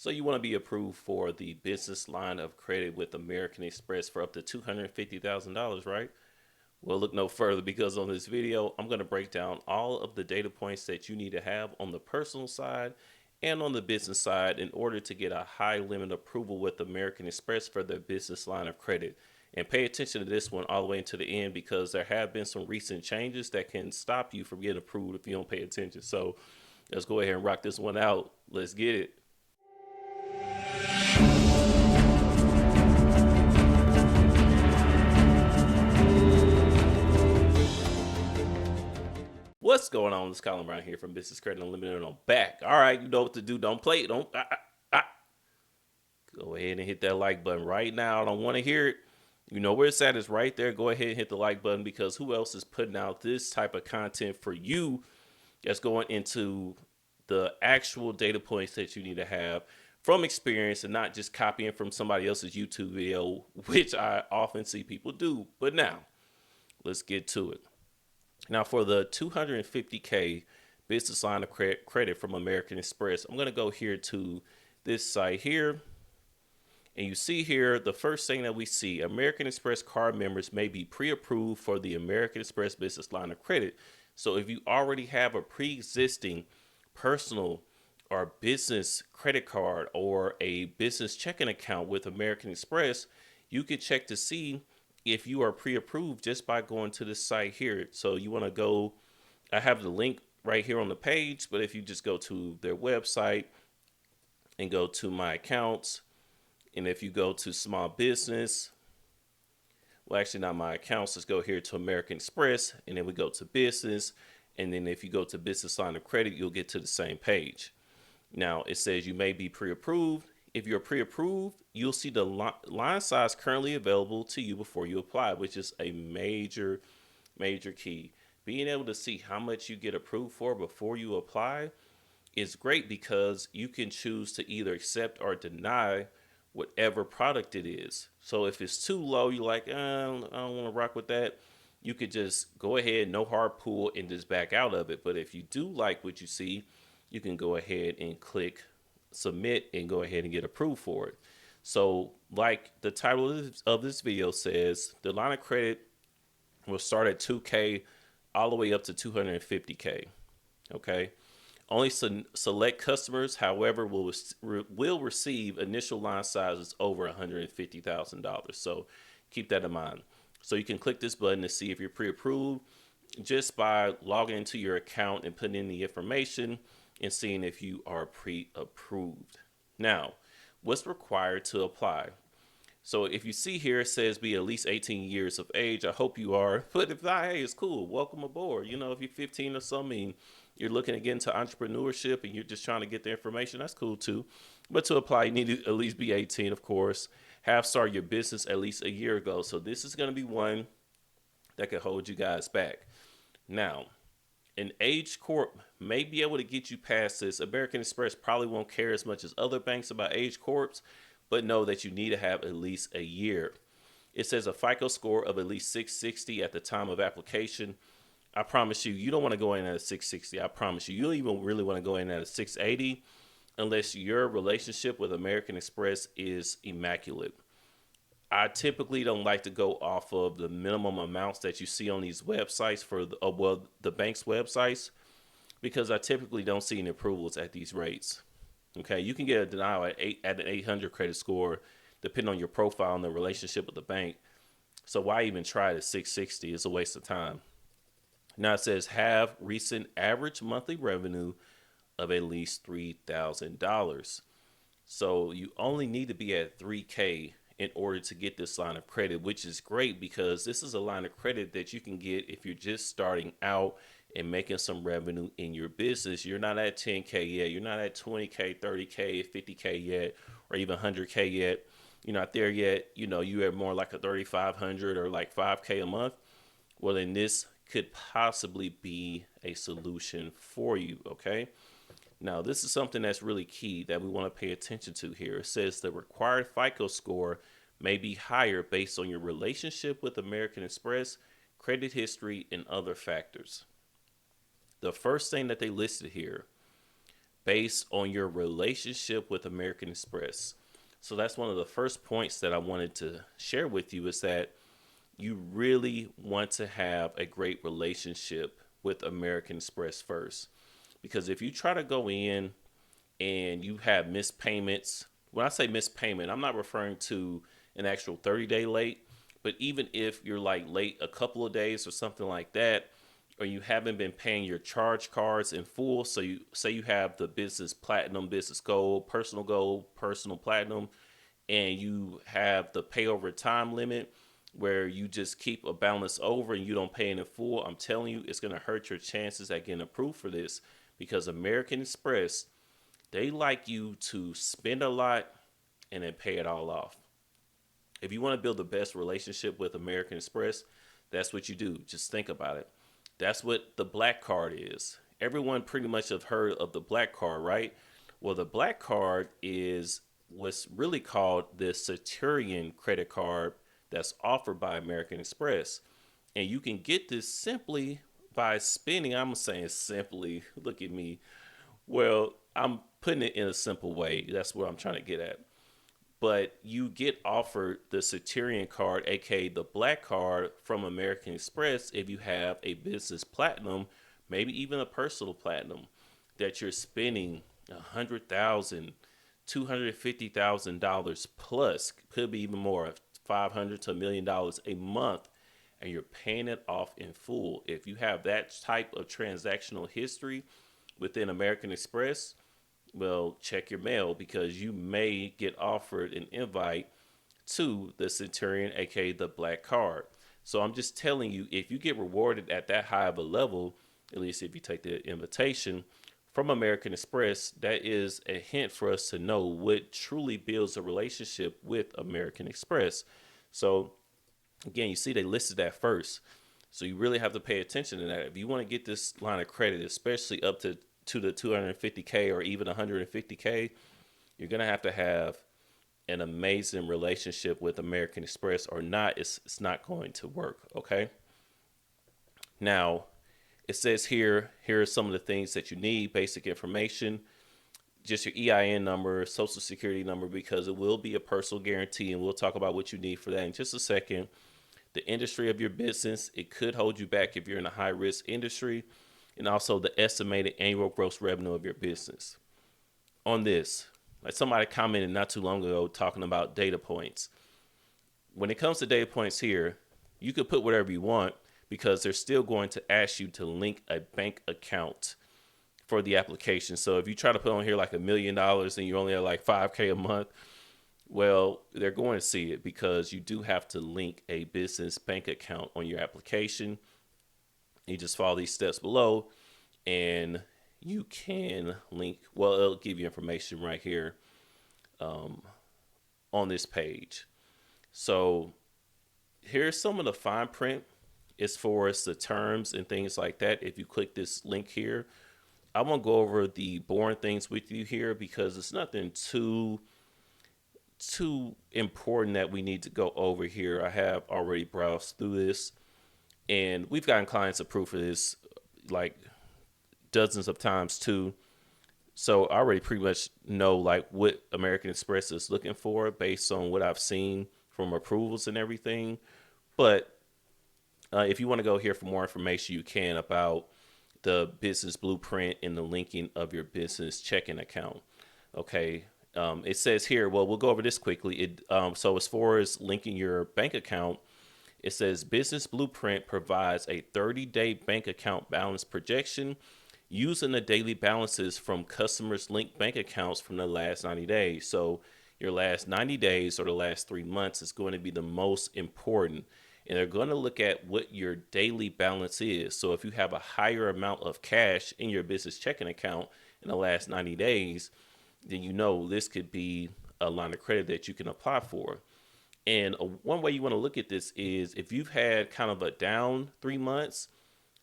So you want to be approved for the business line of credit with American Express for up to $250,000, right? Well, look no further because on this video, I'm going to break down all of the data points that you need to have on the personal side and on the business side in order to get a high limit approval with American Express for their business line of credit. And pay attention to this one all the way into the end because there have been some recent changes that can stop you from getting approved if you don't pay attention. So let's go ahead and rock this one out. Let's get it. What's going on? This Colin Brown here from Business Credit Unlimited, and I'm back. All right, you know what to do. Don't play it. Don't. Go ahead and hit that like button right now. I don't want to hear it. You know where it's at is right there. Go ahead and hit the like button because who else is putting out this type of content for you that's going into the actual data points that you need to have from experience and not just copying from somebody else's YouTube video, which I often see people do. But now, let's get to it. Now, for the 250K business line of credit from American Express, I'm going to go here to this site here. And you see here, the first thing that we see, American Express card members may be pre-approved for the American Express business line of credit. So if you already have a pre-existing personal or business credit card or a business checking account with American Express, you can check to see if you are pre-approved just by going to this site here. So you want to go, I have the link right here on the page, but if you just go to their website and go to my accounts, and if you go to small business, well, actually not my accounts, let's go here to American Express, and then we go to business. And then if you go to business line of credit, you'll get to the same page. Now it says you may be pre-approved. If you're pre-approved, you'll see the line size currently available to you before you apply, which is a major key. Being able to see how much you get approved for before you apply is great because you can choose to either accept or deny whatever product it is. So if it's too low, you're like, I don't want to rock with that. You could just go ahead, no hard pull, and just back out of it. But if you do like what you see, you can go ahead and click submit and go ahead and get approved for it. So like the title of this video says, the line of credit will start at 2K all the way up to 250K. Okay. Only select customers, however, will receive initial line sizes over $150,000. So keep that in mind. So you can click this button to see if you're pre-approved just by logging into your account and putting in the information and seeing if you are pre-approved. Now, what's required to apply? So if you see here, it says be at least 18 years of age. I hope you are, but if not, hey, it's cool. Welcome aboard. You know, if you're 15 or something, you're looking to get into entrepreneurship and you're just trying to get the information, that's cool too. But to apply, you need to at least be 18, of course. Have started your business at least a year ago. So this is going to be one that could hold you guys back. Now, an age corp may be able to get you past this. American Express probably won't care as much as other banks about age corps, but know that you need to have at least a year. It says a FICO score of at least 660 at the time of application. I promise you, you don't want to go in at a 660. I promise you, you don't even really want to go in at a 680 unless your relationship with American Express is immaculate. I typically don't like to go off of the minimum amounts that you see on these websites for the bank's websites because I typically don't see any approvals at these rates. Okay, you can get a denial at an 800 credit score depending on your profile and the relationship with the bank. So why even try at 660? It's a waste of time. Now it says have recent average monthly revenue of at least $3,000. So you only need to be at 3K in order to get this line of credit, which is great because this is a line of credit that you can get if you're just starting out and making some revenue in your business. You're not at 10K yet. You're not at 20K, 30K, 50K yet, or even 100K yet. You're not there yet. You know, you have more like a 3,500 or like 5K a month. Well, then this could possibly be a solution for you. Okay. Now, this is something that's really key that we want to pay attention to here. It says the required FICO score may be higher based on your relationship with American Express, credit history, and other factors. The first thing that they listed here, based on your relationship with American Express. So that's one of the first points that I wanted to share with you is that you really want to have a great relationship with American Express first. Because if you try to go in and you have missed payments, when I say missed payment, I'm not referring to an actual 30-day late, but even if you're like late a couple of days or something like that, or you haven't been paying your charge cards in full, so you say you have the business platinum, business gold, personal platinum, and you have the pay over time limit where you just keep a balance over and you don't pay it in full, I'm telling you, it's going to hurt your chances at getting approved for this because American Express, they like you to spend a lot and then pay it all off. If you want to build the best relationship with American Express, that's what you do. Just think about it. That's what the black card is. Everyone pretty much have heard of the black card, right? Well, the black card is what's really called the Centurion credit card that's offered by American Express. And you can get this simply by spending, I'm saying simply, look at me. Well, I'm putting it in a simple way. That's what I'm trying to get at. But you get offered the Centurion card, aka the black card from American Express if you have a business platinum, maybe even a personal platinum, that you're spending $100,000, $250,000 plus, could be even more, $500 to $1 million a month, and you're paying it off in full. If you have that type of transactional history within American Express, well, check your mail because you may get offered an invite to the Centurion, aka the black card. So I'm just telling you, if you get rewarded at that high of a level, at least if you take the invitation from American Express, that is a hint for us to know what truly builds a relationship with American Express. So again, you see they listed that first. So you really have to pay attention to that. If you want to get this line of credit, especially up to the 250K or even 150K, you're going to have an amazing relationship with American Express, or not, it's not going to work. Okay. Now, it says here are some of the things that you need: basic information, just your EIN number, social security number, because it will be a personal guarantee. And we'll talk about what you need for that in just a second. The industry of your business, it could hold you back if you're in a high risk industry, and also the estimated annual gross revenue of your business. On this, like somebody commented not too long ago talking about data points. When it comes to data points here, you could put whatever you want because they're still going to ask you to link a bank account for the application. So if you try to put on here like $1 million and you only have like 5K a month, well, they're going to see it because you do have to link a business bank account on your application. You just follow these steps below and you can link, well, it'll give you information right here on this page. So here's some of the fine print as far as the terms and things like that. If you click this link here, I won't go over the boring things with you here because it's nothing too important that we need to go over here. I have already browsed through this, and we've gotten clients approved for this like dozens of times too. So I already pretty much know like what American Express is looking for based on what I've seen from approvals and everything. But if you want to go here for more information, you can about the business blueprint and the linking of your business checking account. Okay. It says here, well, we'll go over this quickly. So as far as linking your bank account, it says Business Blueprint provides a 30-day bank account balance projection using the daily balances from customers' linked bank accounts from the last 90 days. So your last 90 days or the last 3 months is going to be the most important. And they're going to look at what your daily balance is. So if you have a higher amount of cash in your business checking account in the last 90 days, then you know this could be a line of credit that you can apply for. And one way you want to look at this is if you've had kind of a down 3 months,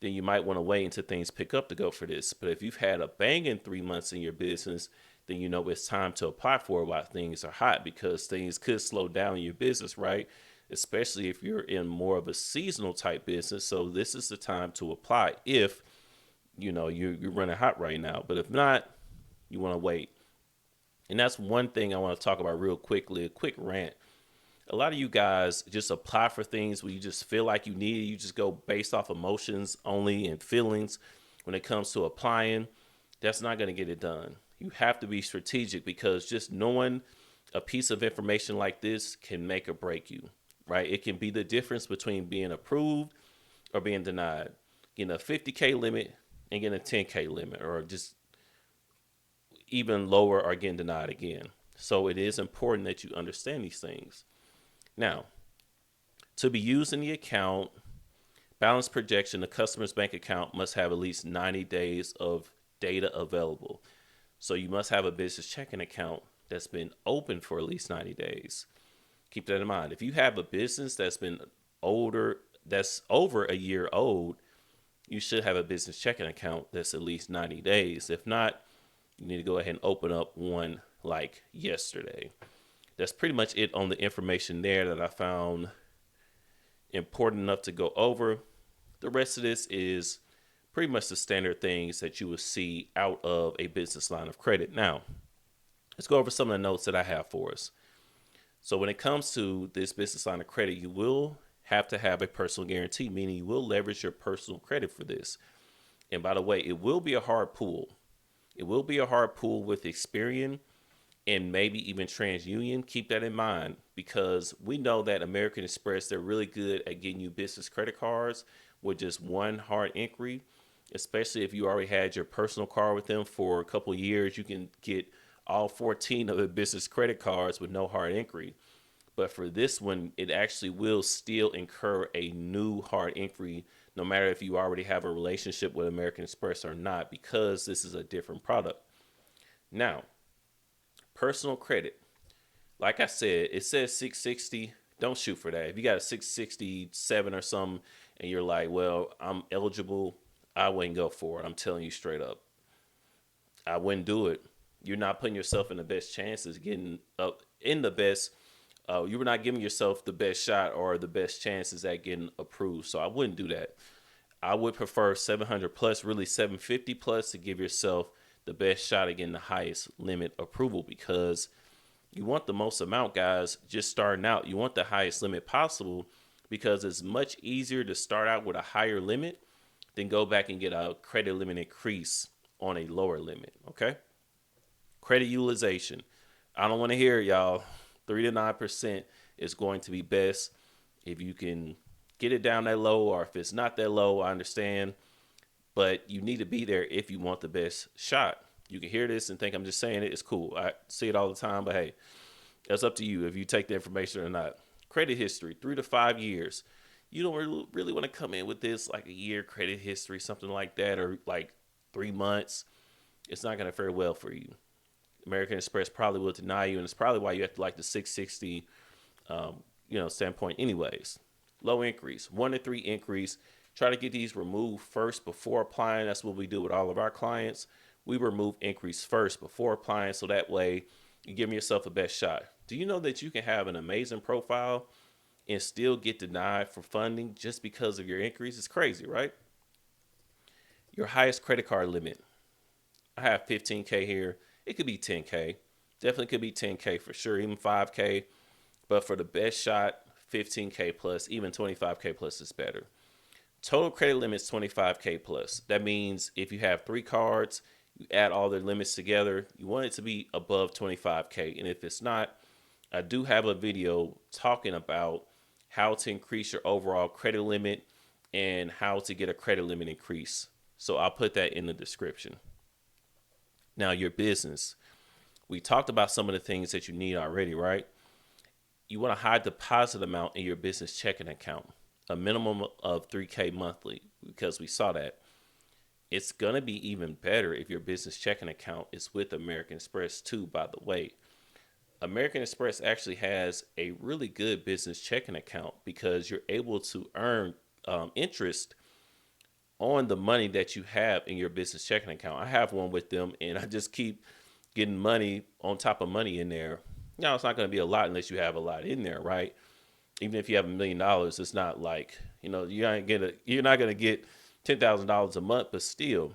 then you might want to wait until things pick up to go for this. But if you've had a banging 3 months in your business, then you know it's time to apply for it while things are hot, because things could slow down in your business, right? Especially if you're in more of a seasonal type business. So this is the time to apply if, you know, you're running hot right now. But if not, You want to wait. And that's one thing I want to talk about real quickly, a quick rant. A lot of you guys just apply for things where you just feel like you need it. You just go based off emotions only and feelings when it comes to applying. That's not going to get it done. You have to be strategic because just knowing a piece of information like this can make or break you, right? It can be the difference between being approved or being denied. Getting a 50K limit and getting a 10K limit, or just even lower or getting denied again. So it is important that you understand these things. Now, to be used in the account, balance projection, the customer's bank account must have at least 90 days of data available. So you must have a business checking account that's been open for at least 90 days. Keep that in mind. If you have a business that's been older, that's over a year old, you should have a business checking account that's at least 90 days. If not, you need to go ahead and open up one like yesterday. That's pretty much it on the information there that I found important enough to go over. The rest of this is pretty much the standard things that you will see out of a business line of credit. Now, let's go over some of the notes that I have for us. So when it comes to this business line of credit, you will have to have a personal guarantee, meaning you will leverage your personal credit for this. And by the way, it will be a hard pull. It will be a hard pull with Experian and maybe even TransUnion. Keep that in mind because we know that American Express, they're really good at getting you business credit cards with just one hard inquiry, especially if you already had your personal card with them for a couple of years. You can get all 14 of the business credit cards with no hard inquiry. But for this one, it actually will still incur a new hard inquiry, no matter if you already have a relationship with American Express or not, because this is a different product. Now, personal credit. Like I said, it says 660. Don't shoot for that. If you got a 667 or something and you're like, well, I'm eligible, I wouldn't go for it. I'm telling you straight up. I wouldn't do it. You're not putting yourself in the best chances getting up in the best. You were not giving yourself the best shot or the best chances at getting approved. So I wouldn't do that. I would prefer 700 plus, really 750 plus, to give yourself the best shot at getting the highest limit approval, because you want the most amount, guys, just starting out. You want the highest limit possible because it's much easier to start out with a higher limit than go back and get a credit limit increase on a lower limit. Okay. Credit utilization. I don't want to hear it, y'all. 3 to 9% is going to be best. If you can get it down that low, or if it's not that low, I understand. But you need to be there if you want the best shot. You can hear this and think I'm just saying it. It's cool. I see it all the time, but hey, that's up to you if you take the information or not. Credit history, 3 to 5 years. You don't really want to come in with this like a year credit history, something like that, or like 3 months. It's not going to fare well for you. American Express probably will deny you, and it's probably why you have to like the 660 standpoint anyways. Low increase, 1 to 3 increase. Try to get these removed first before applying. That's what we do with all of our clients. We remove increase first before applying, so that way you give yourself a best shot. Do you know that you can have an amazing profile and still get denied for funding just because of your increase? It's crazy, right? Your highest credit card limit. I have 15K here. It could be 10K. Definitely could be 10K for sure, even 5K. But for the best shot, 15K plus, even 25K plus is better. Total credit limit is 25K plus. That means if you have 3 cards, you add all their limits together, you want it to be above 25K. And if it's not, I do have a video talking about how to increase your overall credit limit and how to get a credit limit increase. So I'll put that in the description. Now, your business. We talked about some of the things that you need already, right? You want a high deposit amount in your business checking account, a minimum of 3K monthly, because we saw that. It's going to be even better if your business checking account is with American Express too, by the way. American Express actually has a really good business checking account because you're able to earn interest on the money that you have in your business checking account. I have one with them, and I just keep getting money on top of money in there. Now, it's not going to be a lot unless you have a lot in there, right? Even if you have $1 million, it's not like, you're not going to get $10,000 a month, but still,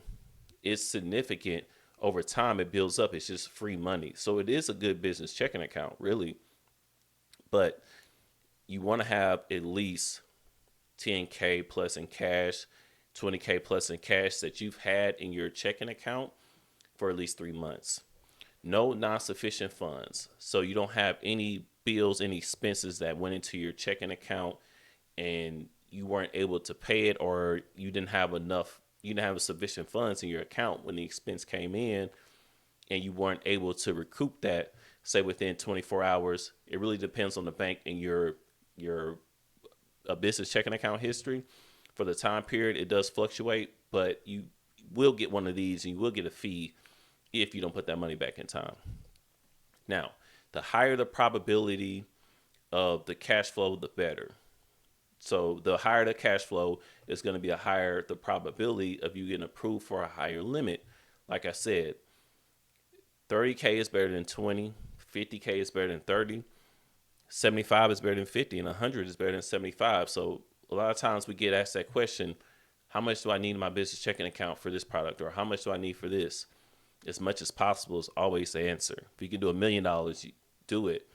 it's significant over time it builds up. It's just free money. So it is a good business checking account, really. But you want to have at least 10K plus in cash, 20K plus in cash that you've had in your checking account for at least 3 months. No non-sufficient funds. So you don't have any bills, any expenses that went into your checking account and you weren't able to pay it, or you didn't have sufficient funds in your account when the expense came in and you weren't able to recoup that, say within 24 hours. It really depends on the bank and your a business checking account history for the time period. It does fluctuate, but you will get one of these and you will get a fee if you don't put that money back in time. Now, the higher the probability of the cash flow, the better. So the higher the cash flow is going to be a higher the probability of you getting approved for a higher limit. Like I said, 30K is better than 20, 50K is better than 30, 75 is better than 50, and 100 is better than 75. So a lot of times we get asked that question, how much do I need in my business checking account for this product? Or how much do I need for this? As much as possible is always the answer. If you can do $1 million, you do it,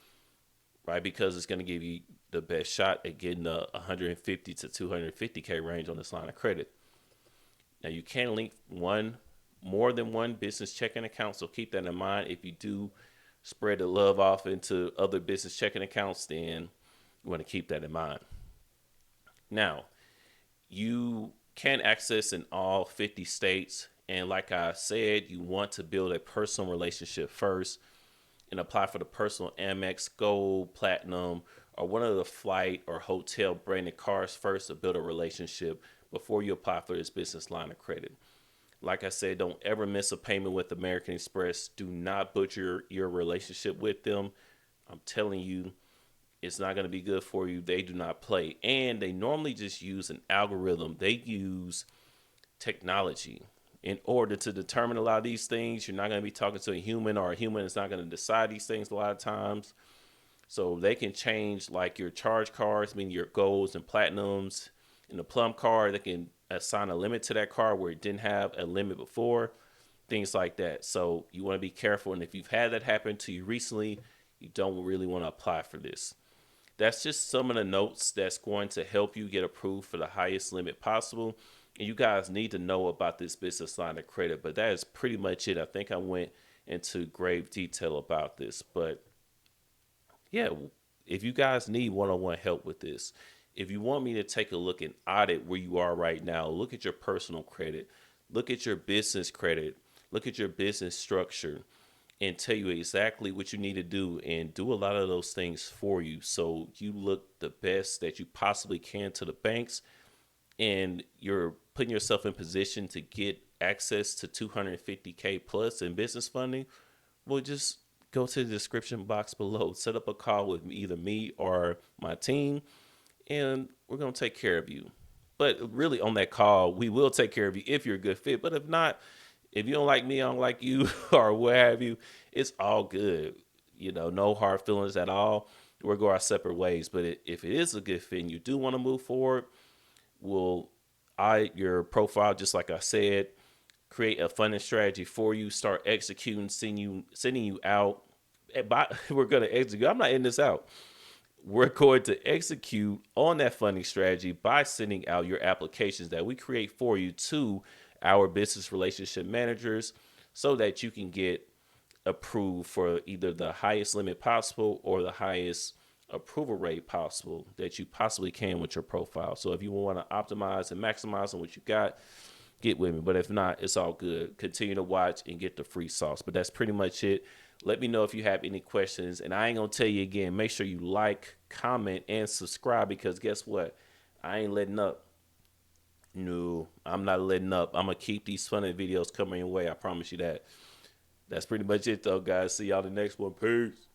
right? Because it's going to give you the best shot at getting the 150 to 250K range on this line of credit. Now you can link more than one business checking account, so keep that in mind. If you do spread the love off into other business checking accounts, then you want to keep that in mind. Now, you can access in all 50 states. And like I said, you want to build a personal relationship first and apply for the personal Amex, Gold, Platinum, or one of the flight or hotel branded cards first to build a relationship before you apply for this business line of credit. Like I said, don't ever miss a payment with American Express. Do not butcher your relationship with them. I'm telling you, it's not going to be good for you. They do not play. And they normally just use an algorithm. They use technology in order to determine a lot of these things. You're not going to be talking to a human, or a human is not going to decide these things a lot of times. So they can change like your charge cards, meaning your golds and platinums. In the plum card, they can assign a limit to that card where it didn't have a limit before, things like that. So you want to be careful. And if you've had that happen to you recently, you don't really want to apply for this. That's just some of the notes that's going to help you get approved for the highest limit possible. And you guys need to know about this business line of credit. But that is pretty much it. I think I went into grave detail about this. But yeah, if you guys need one-on-one help with this, if you want me to take a look and audit where you are right now, look at your personal credit, look at your business credit, look at your business structure, and tell you exactly what you need to do, and do a lot of those things for you so you look the best that you possibly can to the banks, and you're putting yourself in position to get access to 250K plus in business funding. Well, just go to the description box below, set up a call with either me or my team, and we're going to take care of you. But really, on that call, we will take care of you if you're a good fit. But if not, if you don't like me, I don't like you, or what have you, it's all good. No hard feelings at all. We'll go our separate ways. But if it is a good fit and you do want to move forward, we'll audit your profile, just like I said, create a funding strategy for you, start executing, sending you out. We're going to execute. I'm not ending this out. We're going to execute on that funding strategy by sending out your applications that we create for you to our business relationship managers so that you can get approved for either the highest limit possible or the highest approval rate possible that you possibly can with your profile. So if you want to optimize and maximize on what you got, get with me. But if not, it's all good. Continue to watch and get the free sauce. But that's pretty much it. Let me know if you have any questions. And I ain't going to tell you again, make sure you like, comment, and subscribe, because guess what? I ain't letting up. No, I'm not letting up. I'm going to keep these funny videos coming your way. I promise you that. That's pretty much it, though, guys. See y'all in the next one. Peace.